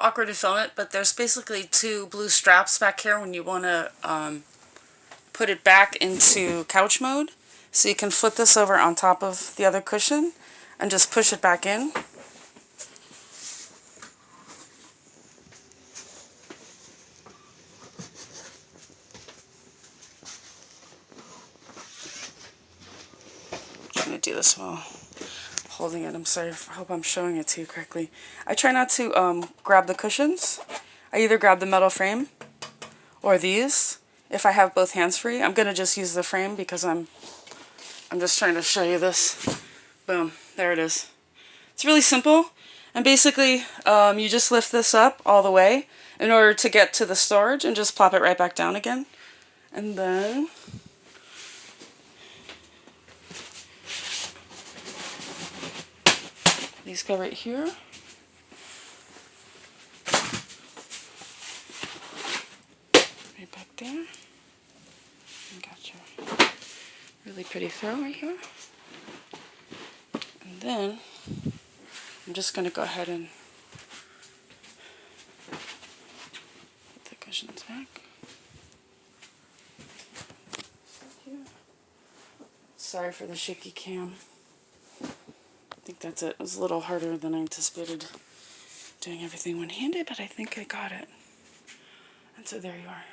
awkward to film it, but there's basically two blue straps back here when you want to put it back into couch mode. So you can flip this over on top of the other cushion and just push it back in. I'm going to do this while holding it. I'm sorry, I hope I'm showing it to you correctly. I try not to grab the cushions. I either grab the metal frame or these if I have both hands free. I'm going to just use the frame because I'm just trying to show you this. Boom, there it is. It's really simple, and basically you just lift this up all the way in order to get to the storage and just plop it right back down again. And then these go right here. Right back there. And got your really pretty throw right here. And then I'm just going to go ahead and put the cushions back. Here. Sorry for the shaky cam. I think that's it. It was a little harder than I anticipated doing everything one-handed, but I think I got it. And so there you are.